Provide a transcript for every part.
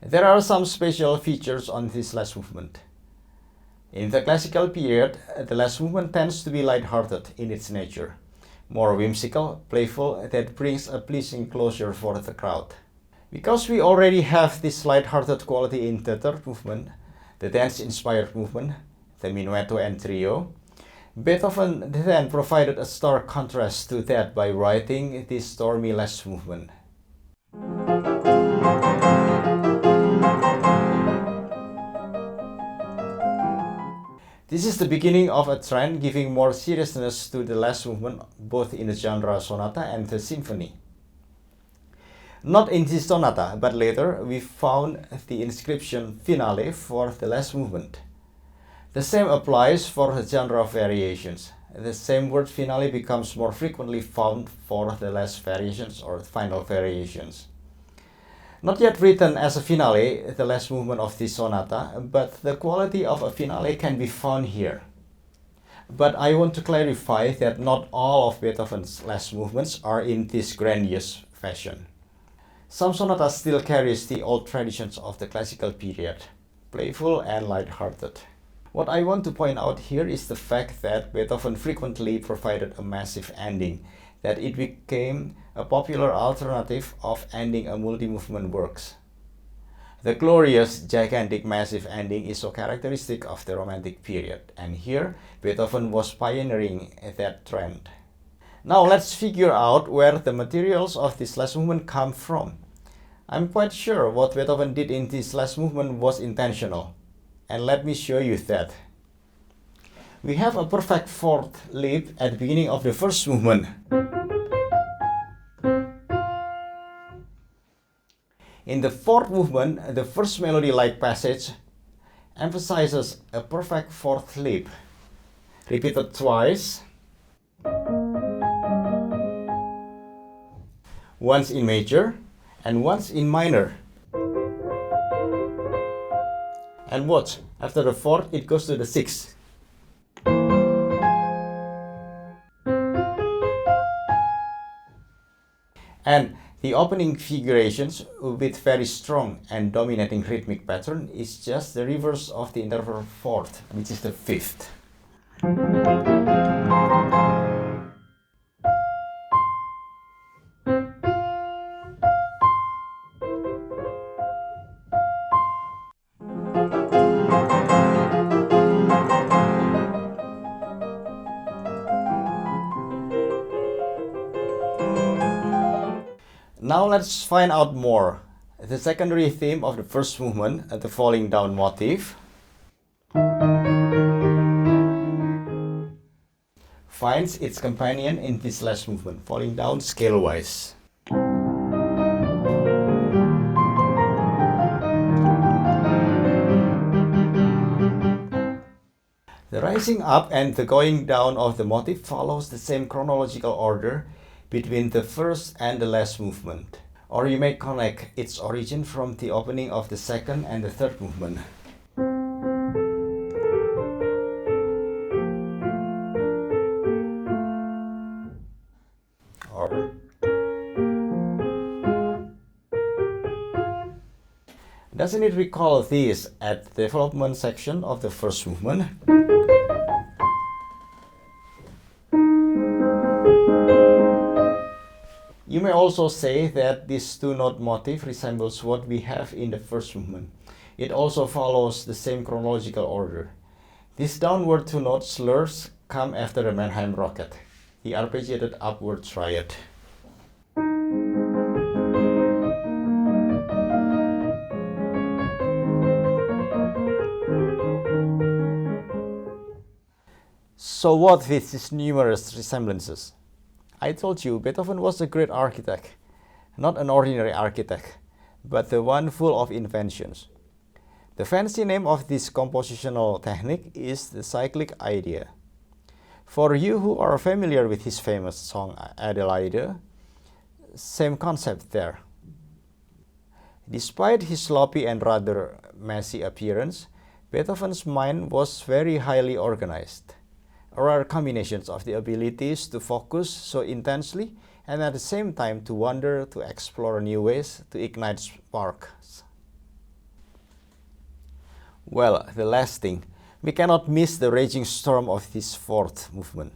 There are some special features on this last movement. In the classical period, the last movement tends to be light-hearted in its nature, more whimsical, playful, that brings a pleasing closure for the crowd. Because we already have this light-hearted quality in the third movement, the dance-inspired movement, the minuetto and trio, Beethoven then provided a stark contrast to that by writing this stormy last movement. This is the beginning of a trend giving more seriousness to the last movement, both in the genre sonata and the symphony. Not in this sonata, but later we found the inscription finale for the last movement. The same applies for the genre variations. The same word finale becomes more frequently found for the last variations or final variations. Not yet written as a finale, the last movement of this sonata, but the quality of a finale can be found here. But I want to clarify that not all of Beethoven's last movements are in this grandiose fashion. Some sonatas still carries the old traditions of the classical period, playful and light-hearted. What I want to point out here is the fact that Beethoven frequently provided a massive ending, that it became a popular alternative of ending a multi-movement works. The glorious, gigantic, massive ending is so characteristic of the Romantic period, and here Beethoven was pioneering that trend. Now let's figure out where the materials of this last movement come from. I'm quite sure what Beethoven did in this last movement was intentional, and let me show you that. We have a perfect fourth leap at the beginning of the first movement. In the fourth movement, the first melody-like passage emphasizes a perfect fourth leap, repeated twice, once in major and once in minor. And watch, after the fourth, it goes to the sixth. And the opening figurations with very strong and dominating rhythmic pattern is just the reverse of the interval fourth, which is the fifth. Now let's find out more. The secondary theme of the first movement, the falling down motif, finds its companion in this last movement, falling down scale-wise. The rising up and the going down of the motif follows the same chronological order between the first and the last movement. Or you may connect its origin from the opening of the second and the third movement. Or doesn't it recall this at the development section of the first movement? You may also say that this two-note motif resembles what we have in the first movement. It also follows the same chronological order. These downward two-note slurs come after the Mannheim rocket, the arpeggiated upward triad. So what with these numerous resemblances? I told you Beethoven was a great architect, not an ordinary architect, but the one full of inventions. The fancy name of this compositional technique is the cyclic idea. For you who are familiar with his famous song Adelaide, same concept there. Despite his sloppy and rather messy appearance, Beethoven's mind was very highly organized. Rare combinations of the abilities to focus so intensely and at the same time to wander, to explore new ways, to ignite sparks. Well, the last thing, we cannot miss the raging storm of this fourth movement.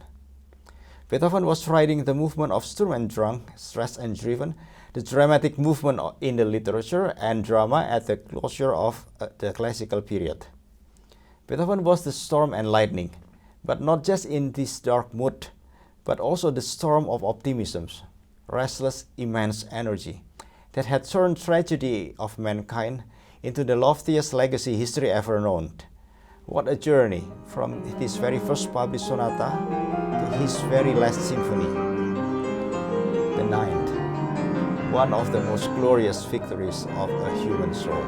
Beethoven was writing the movement of Sturm und Drang, stressed and driven, the dramatic movement in the literature and drama at the closure of the classical period. Beethoven was the storm and lightning, but not just in this dark mood, but also the storm of optimism, restless, immense energy that had turned tragedy of mankind into the loftiest legacy history ever known. What a journey from his very first published sonata to his very last symphony, the ninth, one of the most glorious victories of a human soul.